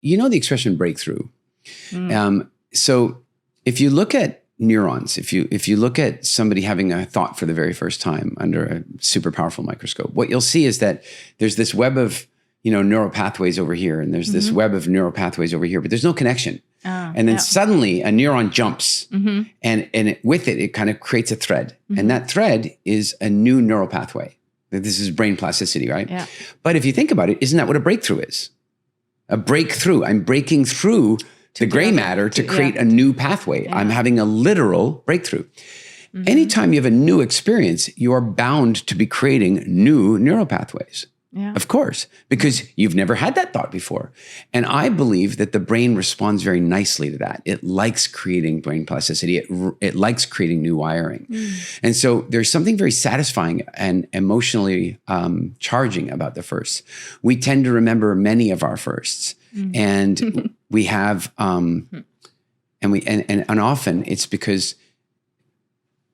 you know the expression breakthrough. So if you look at neurons, if you look at somebody having a thought for the very first time under a super powerful microscope, what you'll see is that there's this web of, neural pathways over here, and there's this web of neural pathways over here, but there's no connection. And then suddenly a neuron jumps, and with it kind of creates a thread. And that thread is a new neural pathway. This is brain plasticity, right? Yeah. But if you think about it, isn't that what a breakthrough is? A breakthrough. I'm breaking through the gray matter to create a new pathway. Yeah. I'm having a literal breakthrough. Anytime you have a new experience, you are bound to be creating new neural pathways. Yeah. Of course, because you've never had that thought before. And I believe that the brain responds very nicely to that. It likes creating brain plasticity. It likes creating new wiring. And so there's something very satisfying and emotionally charging about the firsts. We tend to remember many of our firsts. And we have, and often it's because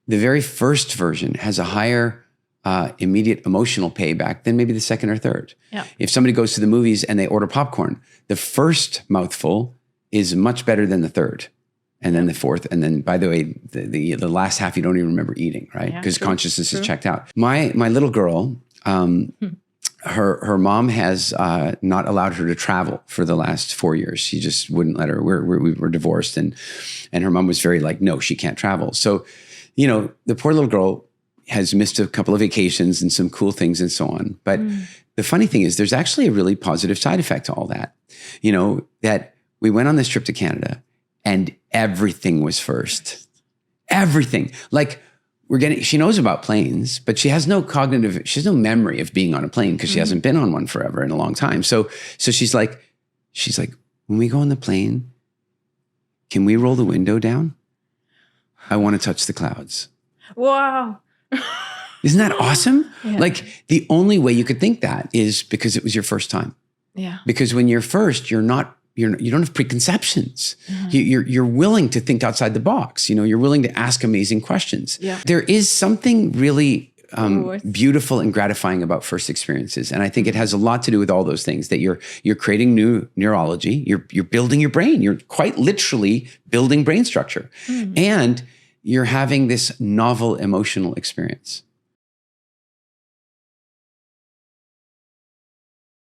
the very first version has a higher immediate emotional payback than maybe the second or third. Yeah. If somebody goes to the movies and they order popcorn, the first mouthful is much better than the third, and then the fourth, and then, by the way, the last half you don't even remember eating, right? Because consciousness is checked out. My little girl, her mom has not allowed her to travel for the last 4 years. She just wouldn't let her. We were divorced, and her mom was very like, no, she can't travel. So, the poor little girl has missed a couple of vacations and some cool things and so on. But the funny thing is there's actually a really positive side effect to all that. That we went on this trip to Canada and everything was first. Everything. Like she knows about planes, but she has no memory of being on a plane because she hasn't been on one forever in a long time. So she's like, when we go on the plane, can we roll the window down? I want to touch the clouds. Wow. Isn't that awesome? Yeah. Like the only way you could think that is because it was your first time. Yeah. Because when you're first, you don't have preconceptions. You're willing to think outside the box. You're willing to ask amazing questions. Yeah. There is something really beautiful and gratifying about first experiences. And I think it has a lot to do with all those things, that you're creating new neurology. You're building your brain. You're quite literally building brain structure. And you're having this novel emotional experience.